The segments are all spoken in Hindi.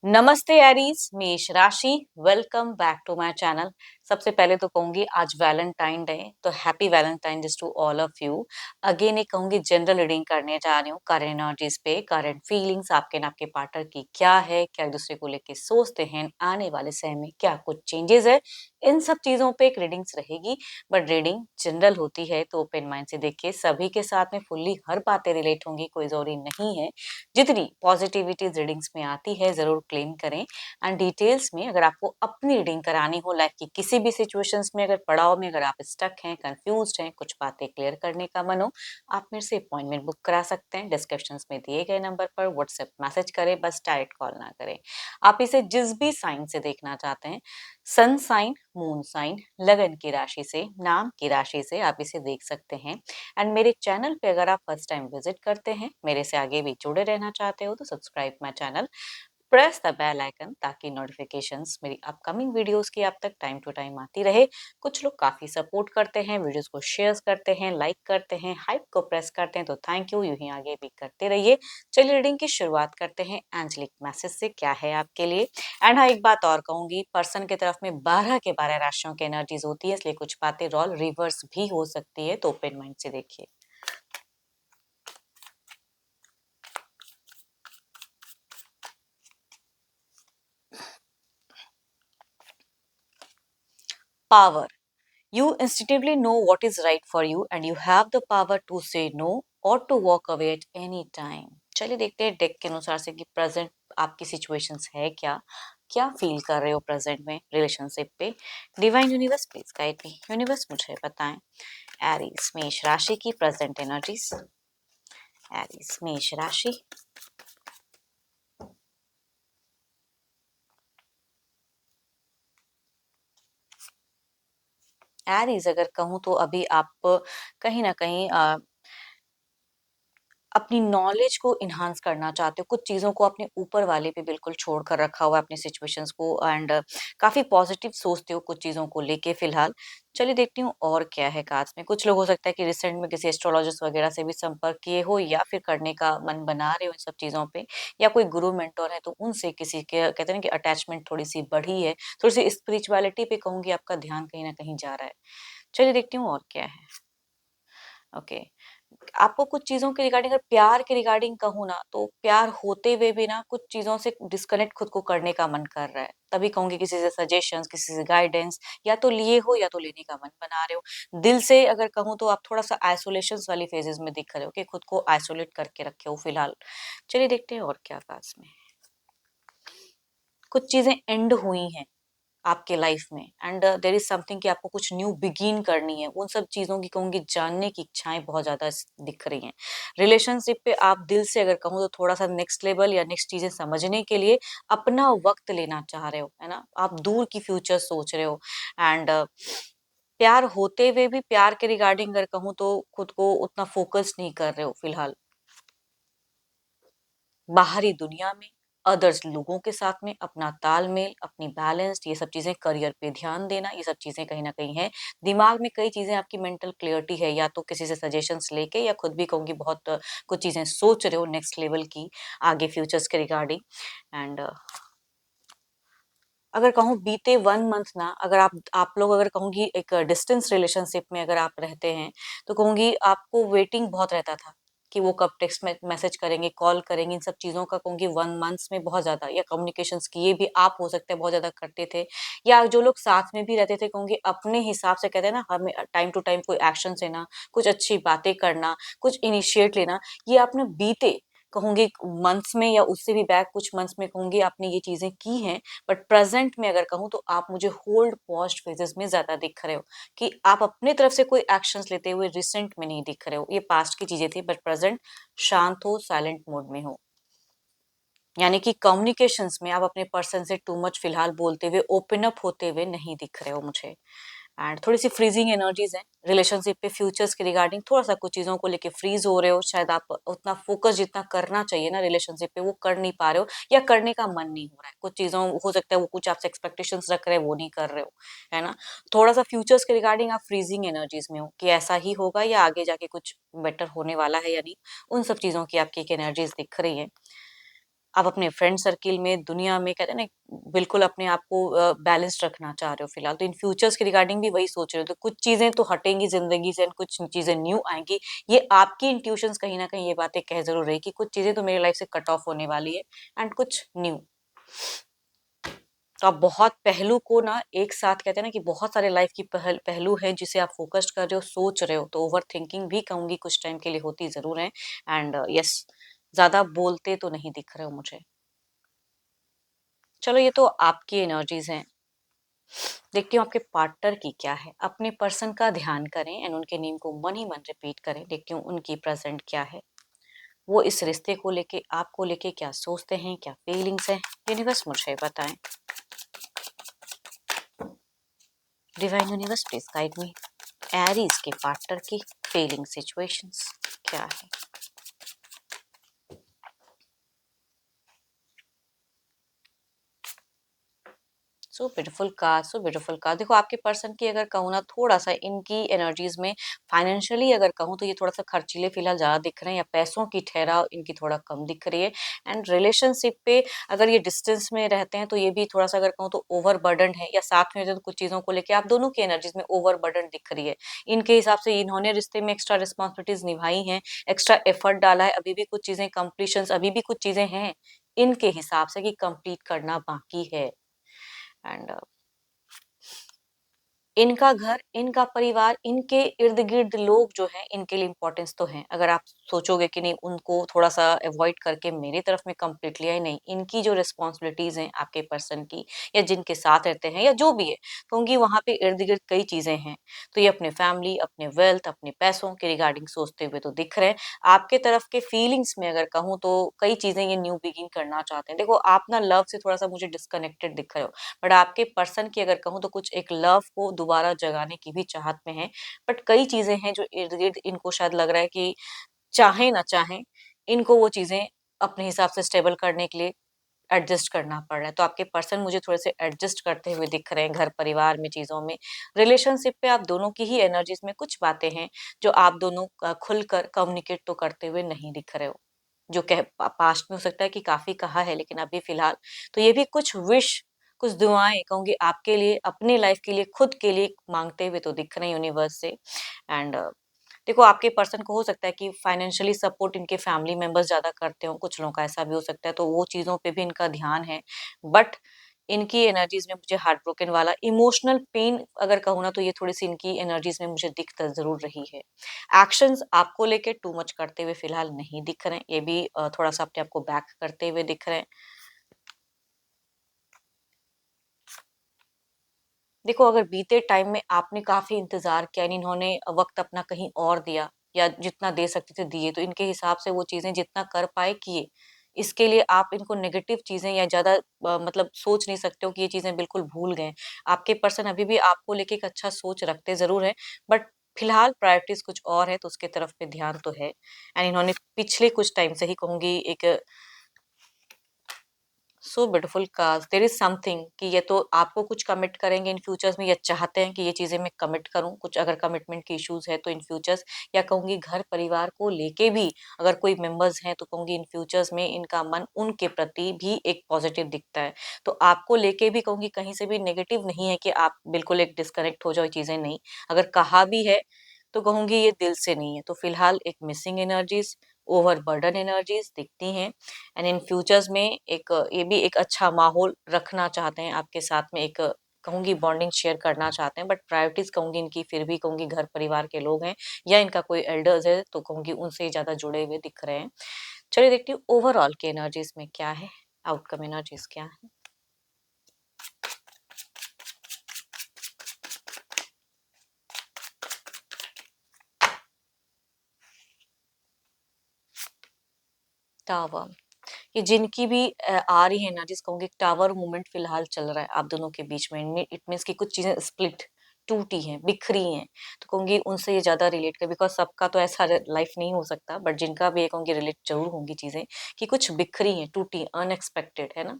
नमस्ते एरीज, मेष राशि। Welcome back to my channel. सबसे पहले तो कहूंगी आज वैलेंटाइन डे, तो happy Valentine day to all of you. Again एक कहूंगी जनरल रीडिंग करने जा रही हूँ करंट एनर्जीज पे, करंट फीलिंग्स आपके न आपके पार्टनर की क्या है, क्या एक दूसरे को लेके सोचते हैं, आने वाले समय में क्या कुछ चेंजेस है, इन सब चीजों पे एक रीडिंग्स रहेगी। बट रीडिंग जनरल होती है तो ओपन माइंड से देखिए, सभी के साथ में फुल्ली हर बातें रिलेट होंगी, कोई जरूरी नहीं है। जितनी पॉजिटिविटी रीडिंग्स में आती है जरूर क्लेम करें। एंड डिटेल्स में अगर आपको अपनी रीडिंग करानी हो लाइफ की किसी भी सिचुएशंस में, अगर पड़ाव में अगर आप स्टक हैं, कंफ्यूज्ड हैं, कुछ बातें क्लियर करने का मन हो, आप मेरे से अपॉइंटमेंट बुक करा सकते हैं। डिस्क्रिप्शंस में दिए गए नंबर पर व्हाट्सएप मैसेज करें, बस डायरेक्ट कॉल ना करें। आप इसे जिस भी साइन से देखना चाहते हैं, सन साइन, मून साइन, लगन की राशि से, नाम की राशि से आप इसे देख सकते हैं। एंड मेरे चैनल पे अगर आप फर्स्ट टाइम विजिट करते हैं, मेरे से आगे भी जुड़े रहना चाहते हो, तो subscribe my channel, press the bell icon, ताकि नोटिफिकेशंस मेरी अपकमिंग वीडियोस की आप तक टाइम टू टाइम आती रहे। कुछ लोग काफी सपोर्ट करते हैं, वीडियोस को शेयर करते हैं, लाइक करते हैं, हाइप को प्रेस करते हैं, तो थैंक यू, यूं ही आगे भी करते रहिए। चलिए रीडिंग की शुरुआत करते हैं एंजलिक मैसेज से, क्या है आपके लिए। एंड हाँ, एक बात और कहूंगी, पर्सन की तरफ में 12 के 12 राशियों की एनर्जीज होती है, इसलिए कुछ बातें रोल रिवर्स भी हो सकती है, तो ओपन माइंड से देखिए। Power. You instinctively know what is right for you and you have the power to say no or to walk away at any time. चलिए देखते हैं डेक के अनुसार से कि प्रेजेंट आपकी सिचुएशंस है क्या, क्या फील कर रहे हो प्रेजेंट में रिलेशनशिप पे। Divine universe please guide me, universe मुझे बताएं। एरीज मेष राशि की प्रेजेंट एनर्जीज। एरीज मेष राशि। एरीज अगर कहूँ तो अभी आप कहीं ना कहीं अपनी नॉलेज को इन्हांस करना चाहते हो, कुछ चीज़ों को अपने ऊपर वाले पे बिल्कुल छोड़ कर रखा हुआ है, अपनी सिचुएशंस को। एंड काफ़ी पॉजिटिव सोचते हो कुछ चीज़ों को लेके फ़िलहाल। चलिए देखती हूँ और क्या है कार्ड्स में। कुछ लोग हो सकता है कि रिसेंट में किसी एस्ट्रोलॉजिस्ट वगैरह से भी संपर्क किए हो, या फिर करने का मन बना रहे हो इन सब चीज़ों पे, या कोई गुरु मेंटर है तो उनसे किसी के कहते हैं ना कि अटैचमेंट थोड़ी-सी बढ़ी है, थोड़ी-सी स्पिरिचुअलिटी पे कहूँगी आपका ध्यान कहीं न कहीं जा रहा है। चलिए देखती हूँ और क्या है। ओके। आपको कुछ चीज़ों के रिगार्डिंग, अगर प्यार के रिगार्डिंग कहूँ ना, तो प्यार होते हुए भी ना कुछ चीज़ों से डिस्कनेक्ट खुद को करने का मन कर रहा है। तभी कहूँगी किसी से सजेशंस, किसी से गाइडेंस या तो लिए हो या तो लेने का मन बना रहे हो। दिल से अगर कहूँ तो आप थोड़ा-सा आइसोलेशंस वाली फेजेज़ में दिख रहे हो कि खुद को आइसोलेट करके रखे हो फिलहाल। चलिए देखते हैं और क्या पास में। कुछ चीज़ें एंड हुई हैं आपके लाइफ में, एंड देयर इज समथिंग कि आपको कुछ न्यू बिगिन करनी है। उन सब चीज़ों की कहूँगी जानने की इच्छाएँ बहुत ज़्यादा दिख रही हैं। रिलेशनशिप पे आप दिल से अगर कहूँ तो थोड़ा-सा नेक्स्ट लेवल या नेक्स्ट चीज़ें समझने के लिए अपना वक़्त लेना चाह रहे हो, है ना? आप दूर की फ्यूचर सोच रहे हो। एंड प्यार होते हुए भी प्यार के रिगार्डिंग अगर कहूँ तो खुद को उतना फ़ोकस नहीं कर रहे हो फिलहाल। बाहरी दुनिया में, अदर्स लोगों के साथ में अपना तालमेल, अपनी बैलेंस, ये सब चीज़ें, करियर पे ध्यान देना, ये सब चीज़ें कहीं न कहीं हैं। दिमाग में कई चीज़ें, आपकी मेंटल क्लैरिटी है, या तो किसी से सजेशंस लेके या खुद भी कहूँगी बहुत कुछ चीज़ें सोच रहे हो नेक्स्ट लेवल की, आगे फ्यूचर्स के रिगार्डिंग। एंड अगर कहूँ बीते 1 मंथ ना, अगर आप लोग अगर कहूँगी एक डिस्टेंस रिलेशनशिप में अगर आप रहते हैं, तो कहूँगी आपको वेटिंग बहुत रहता था कि वो कब टेक्स्ट मैसेज करेंगे, कॉल करेंगे, इन सब चीज़ों का कहूँगी 1 मंथ्स में बहुत ज़्यादा, या कम्युनिकेशंस किए भी आप हो सकते हैं बहुत ज़्यादा करते थे, या जो लोग साथ में भी रहते थे कहूँगी अपने हिसाब से, कहते हैं ना हमें टाइम टू टाइम कोई एक्शंस लेना, कुछ अच्छी बातें करना, कुछ इनिशिएट लेना, ये आपने बीते कहूँगी मंथ्स में या उससे भी बैक कुछ मंथ्स में कहूँगी आपने ये चीज़ें की हैं। बट प्रेजेंट में अगर कहूँ तो आप मुझे होल्ड पॉज्ड फेजेस में ज़्यादा दिख रहे हो, कि आप अपनी तरफ से कोई एक्शंस लेते हुए रिसेंट में नहीं दिख रहे हो। ये पास्ट की चीज़ें थी, बट प्रेजेंट शांत हो, साइलेंट मोड में हो। यानी कि कम्युनिकेशंस में आप अपने पर्सन से टू मच फिलहाल बोलते हुए, ओपन अप होते हुए नहीं दिख रहे हो मुझे। एंड थोड़ी-सी फ्रीजिंग एनर्जीज़ हैं। रिलेशनशिप पे फ्यूचर्स के रिगार्डिंग थोड़ा-सा कुछ चीज़ों को लेके फ्रीज़ हो रहे हो। शायद आप उतना फ़ोकस जितना करना चाहिए ना रिलेशनशिप पे, वो कर नहीं पा रहे हो, या करने का मन नहीं हो रहा है। कुछ चीज़ों हो सकता है वो कुछ आपसे एक्सपेक्टेशंस रख रहे हैं, वो नहीं कर रहे हो, है ना? थोड़ा-सा फ्यूचर्स के रिगार्डिंग आप फ्रीजिंग एनर्जीज़ में हो कि ऐसा ही होगा या आगे जाके कुछ बेटर होने वाला है या नहीं। उन सब चीज़ों की आपकी एक एनर्जीज़ दिख रही हैं। आप अपने फ्रेंड सर्किल में, दुनिया में कहते हैं ना, बिल्कुल अपने आप को बैलेंस्ड रखना चाह रहे हो फिलहाल। तो इन फ्यूचर्स के रिगार्डिंग भी वही सोच रहे हो। तो कुछ चीज़ें तो हटेंगी ज़िंदगी से एंड कुछ चीज़ें न्यू आएँगी। ये आपकी इंट्यूशंस कहीं न कहीं ये बातें कह ज़रूर रही कि कुछ चीज़ें तो मेरी लाइफ़ से कट ऑफ होने वाली है एंड कुछ न्यू। तो आप बहुत पहलू को ना एक साथ कहते हैं ना कि बहुत सारे लाइफ की पहलू हैं जिसे आप फोकस्ड कर रहे हो, सोच रहे हो, तो ओवर थिंकिंग भी कहूंगी कुछ टाइम के लिए होती जरूर है। एंड यस, ज्यादा बोलते तो नहीं दिख रहे हो मुझे। चलो ये तो आपकी एनर्जीज हैं। देखती हूँ आपके पार्टनर की क्या है। अपने पर्सन का ध्यान करें एंड उनके नेम को मन ही मन रिपीट करें। देखती हूँ उनकी प्रेजेंट क्या है, वो इस रिश्ते को लेके, आपको लेके क्या सोचते हैं, क्या फीलिंग्स हैं। यूनिवर्स मुझे बताएं। Divine universe please guide me. Aries के पार्टनर की फीलिंग सिचुएशंस क्या है। सो ब्यूटीफुल का, सो ब्यूटीफुल का। देखो आपके पर्सन की अगर कहूँ ना, थोड़ा सा इनकी एनर्जीज में फाइनेंशियली अगर कहूँ तो ये थोड़ा सा खर्चीले फिलहाल ज़्यादा दिख रहे हैं, या पैसों की ठहराव इनकी थोड़ा कम दिख रही है। एंड रिलेशनशिप पे अगर ये डिस्टेंस में रहते हैं तो ये भी थोड़ा सा अगर कहूँ तो ओवर बर्डन है, या साथ में रहते हैं तो कुछ चीज़ों को लेकर आप दोनों की एनर्जीज में ओवर बर्डन दिख रही है। इनके हिसाब से इन्होंने रिश्ते में एक्स्ट्रा रिस्पॉन्सिबिलिटीज निभाई हैं, एक्स्ट्रा एफर्ट डाला है, अभी भी कुछ चीज़ें कंप्लीशन, अभी भी कुछ चीज़ें हैं इनके हिसाब से कि कंप्लीट करना बाकी है। एंड इनका घर, इनका परिवार, इनके इर्द-गिर्द लोग जो हैं, इनके लिए इम्पोर्टेंस तो हैं। अगर आप सोचोगे कि नहीं उनको थोड़ा-सा अवॉइड करके मेरी तरफ में कंप्लीटली आए, नहीं, इनकी जो रिस्पॉन्सिबिलिटीज़ हैं आपके पर्सन की, या जिनके साथ रहते हैं या जो भी है, कहूँगी वहाँ पे इर्द-गिर्द कई चीज़ें हैं। तो ये अपने फैमिली, अपने वेल्थ, अपने पैसों के रिगार्डिंग सोचते हुए तो दिख रहे हैं। आपके तरफ के फीलिंग्स में अगर कहूँ तो कई चीज़ें ये न्यू बिगिन करना चाहते हैं। देखो आप ना लव से थोड़ा-सा मुझे डिस्कनेक्टेड दिख रहे हो। बट आपके पर्सन की अगर कहूँ तो कुछ एक लव को दोबारा जगाने की भी चाहत में है। बट कई चीजें हैं जो इर्द गिर्द इनको शायद लग रहा है कि चाहे ना चाहे इनको वो चीजें अपने हिसाब से स्टेबल करने के लिए एडजस्ट करना पड़ रहा है। तो आपके पर्सन मुझे थोड़े से एडजस्ट करते हुए दिख रहे हैं, घर परिवार में, चीजों में। रिलेशनशिप पे आप दोनों की ही एनर्जीज में कुछ बातें हैं जो आप दोनों खुलकर कम्युनिकेट तो करते हुए नहीं दिख रहे हो, जो कह पास्ट में हो सकता है कि काफी कहा है, लेकिन अभी फिलहाल तो ये भी कुछ विश, कुछ दुआएं कहूंगी आपके लिए, अपने लाइफ के लिए, खुद के लिए मांगते हुए तो दिख रहे हैं यूनिवर्स से। एंड देखो आपके पर्सन को हो सकता है कि फाइनेंशियली सपोर्ट इनके फैमिली मेंबर्स ज्यादा करते हो, कुछ लोगों का ऐसा भी हो सकता है, तो वो चीजों पे भी इनका ध्यान है। बट इनकी एनर्जीज में मुझे हार्ट ब्रोकन वाला इमोशनल पेन अगर कहूँ ना, तो ये थोड़ी सी इनकी एनर्जीज में मुझे दिख जरूर रही है। एक्शंस आपको लेके टू मच करते हुए फिलहाल नहीं दिख रहे हैं, ये भी थोड़ा सा अपने आप को बैक करते हुए दिख रहे हैं। देखो अगर बीते टाइम में आपने काफी इंतजार किया, इन्होंने वक्त अपना कहीं और दिया, या जितना दे सकते थे दिए, तो इनके हिसाब से वो चीजें जितना कर पाए किए। इसके लिए आप इनको नेगेटिव चीजें या ज्यादा मतलब सोच नहीं सकते हो कि ये चीजें बिल्कुल भूल गए। आपके पर्सन अभी भी आपको लेके एक अच्छा सोच रखते जरूर है, बट फिलहाल प्रायोरिटीज कुछ और है, तो उसके तरफ पे ध्यान तो है। एंड इन्होंने पिछले कुछ टाइम से ही कहूंगी एक so beautiful cause, there is something कि ये तो आपको कुछ कमिट करेंगे इन फ्यूचर्स में, या चाहते हैं कि ये चीजें मैं कमिट करूं, कुछ अगर कमिटमेंट की इश्यूज है तो इन फ्यूचर्स, या कहूंगी घर परिवार को लेके भी अगर कोई मेंबर्स हैं तो कहूंगी इन फ्यूचर्स में इनका मन उनके प्रति भी एक पॉजिटिव दिखता है। तो आपको लेके भी कहूंगी कहीं से भी नेगेटिव नहीं है कि आप बिल्कुल एक डिस्कनेक्ट हो जाओ, ये चीजें नहीं। अगर कहा भी है तो कहूंगी ये दिल से नहीं है। तो फिलहाल एक missing energies, over burden energies दिखती हैं। एंड इन फ्यूचर्स में एक ये भी एक अच्छा माहौल रखना चाहते हैं आपके साथ में, एक कहूंगी बॉन्डिंग शेयर करना चाहते हैं, बट प्रायोरिटीज कहूंगी इनकी फिर भी कहूंगी घर परिवार के लोग हैं, या इनका कोई एल्डर्स है तो कहूंगी उनसे ही ज्यादा जुड़े हुए दिख रहे हैं। चलिए देखती हूँ ओवरऑल की एनर्जीज में क्या है, आउटकम एनर्जीज क्या है। टावर, ये जिनकी भी आ रही है एनर्जीज कहूंगी टावर मूवमेंट फिलहाल चल रहा है आप दोनों के बीच में। इट मीन्स की कुछ चीजें स्प्लिट, टूटी हैं, बिखरी हैं। तो कहूंगी उनसे ये ज्यादा रिलेट कर, बिकॉज सबका तो ऐसा लाइफ नहीं हो सकता, बट जिनका भी ये कहूंगी रिलेट जरूर होंगी चीजें, कि कुछ बिखरी हैं, टूटी, अनएक्सपेक्टेड है ना।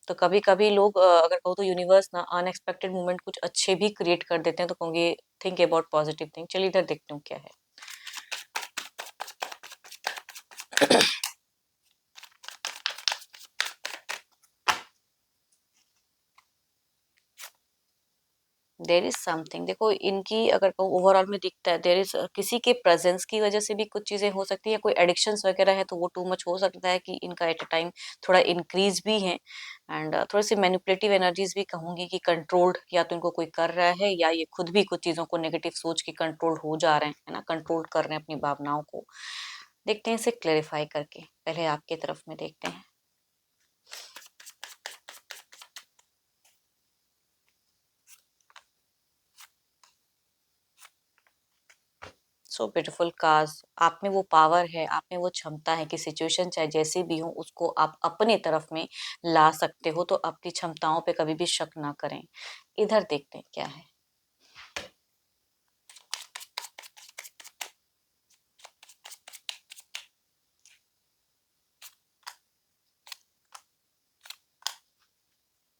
तो कभी कभी लोग अगर कहूँ तो यूनिवर्स ना अनएक्सपेक्टेड मूवमेंट कुछ अच्छे भी क्रिएट कर देते हैं। तो कहूंगी थिंक अबाउट पॉजिटिव थिंग। चलिए इधर देखते हूँ क्या है। देयर इज समथिंग, देखो इनकी अगर ओवरऑल में दिखता है देयर इज किसी के प्रेजेंस की वजह से भी कुछ चीजें हो सकती है, कोई एडिक्शंस वगैरह है तो वो टू मच हो सकता है कि इनका एट अ टाइम थोड़ा इंक्रीज भी है। एंड थोड़ी सी मैनिपुलेटिव एनर्जीज भी कहूंगी कि कंट्रोल्ड, या तो इनको कोई कर रहा है या ये खुद भी कुछ चीजों को नेगेटिव सोच के कंट्रोल हो जा रहे हैं, है ना, कंट्रोल कर रहे हैं अपनी भावनाओं को। देखते हैं इसे क्लेरिफाई करके, पहले आपके तरफ में देखते हैं। सो ब्यूटीफुल काज, आप में वो पावर है, आप में वो क्षमता है कि सिचुएशन चाहे जैसी भी हो उसको आप अपने तरफ में ला सकते हो, तो अपनी क्षमताओं पे कभी भी शक ना करें। इधर देखते हैं क्या है।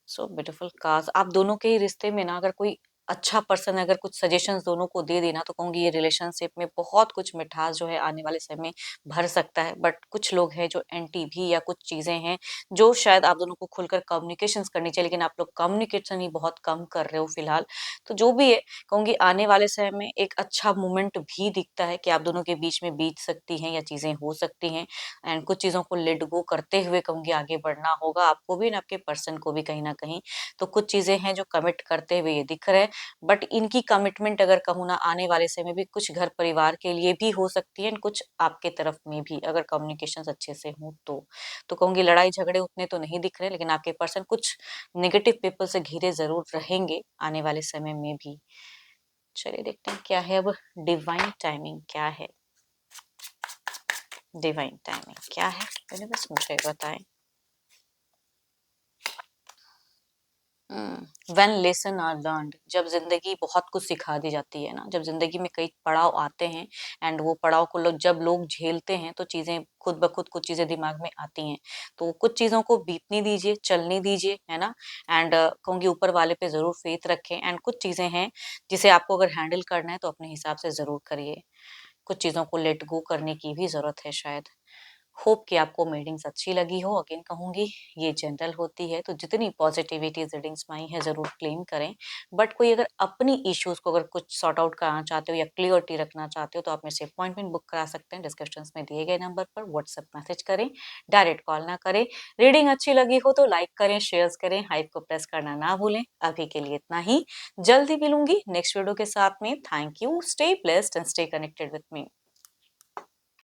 सो ब्यूटीफुल काज, आप दोनों के ही रिश्ते में ना अगर कोई अच्छा पर्सन अगर कुछ सजेशंस दोनों को दे देना तो कहूंगी ये रिलेशनशिप में बहुत कुछ मिठास जो है आने वाले समय में भर सकता है। बट कुछ लोग हैं जो एंटी भी, या कुछ चीजें हैं जो शायद आप दोनों को खुलकर कम्युनिकेशन करनी चाहिए, लेकिन आप लोग कम्युनिकेशन ही बहुत कम कर रहे हो फिलहाल। तो जो भी है कहूंगी आने वाले समय में एक अच्छा मोमेंट भी दिखता है कि आप दोनों के बीच में बीत सकती हैं या चीजें हो सकती हैं। एंड कुछ चीजों को लेट गो करते हुए कहूंगी आगे बढ़ना होगा आपको भी, ना आपके पर्सन को भी कहीं ना कहीं। तो कुछ चीजें हैं जो कमिट करते हुए ये दिख रहे हैं, बट इनकी कमिटमेंट अगर कहूँ ना आने वाले समय में भी कुछ घर परिवार के लिए भी हो सकती है, कुछ आपके तरफ में भी अगर कम्युनिकेशन अच्छे से हो तो कहूंगी लड़ाई झगड़े उतने तो नहीं दिख रहे, लेकिन आपके पर्सन कुछ नेगेटिव पीपल से घिरे जरूर रहेंगे आने वाले समय में भी। चलिए देखते हैं क्या है अब, डिवाइन टाइमिंग क्या है। डिवाइन टाइमिंग क्या है, पहले बस मुझे बताएं। व्हेन लेसन आर लर्नड, जब जिंदगी बहुत कुछ सिखा दी जाती है ना, जब जिंदगी में कई पड़ाव आते हैं एंड वो पड़ाव को लोग जब लोग झेलते हैं तो चीजें खुद ब खुद कुछ चीजें दिमाग में आती हैं। तो कुछ चीजों को बीतने दीजिए, चलने दीजिए, है ना। एंड कहूंगी ऊपर वाले पे जरूर फेथ रखें। एंड कुछ चीजें हैं जिसे आपको अगर हैंडल करना है तो अपने हिसाब से जरूर करिए। कुछ चीजों को लेट गो करने की भी जरूरत है शायद। होप कि आपको रीडिंग्स अच्छी लगी हो। अगेन कहूंगी ये जनरल होती है, तो जितनी पॉजिटिविटी रीडिंग्स में आई है जरूर क्लेम करें। बट कोई अगर अपनी इश्यूज को अगर कुछ सॉर्ट आउट कराना चाहते हो या क्लियरिटी रखना चाहते हो तो आप मेरे से अपॉइंटमेंट बुक करा सकते हैं। डिस्क्रिप्शन में दिए गए नंबर पर व्हाट्सएप मैसेज करें, डायरेक्ट कॉल ना करें। रीडिंग अच्छी लगी हो तो लाइक करें, शेयर करें, हाइप को प्रेस करना ना भूलें। अभी के लिए इतना ही, जल्दी मिलूंगी नेक्स्ट वीडियो के साथ में। Thank you, stay blessed and stay connected with me.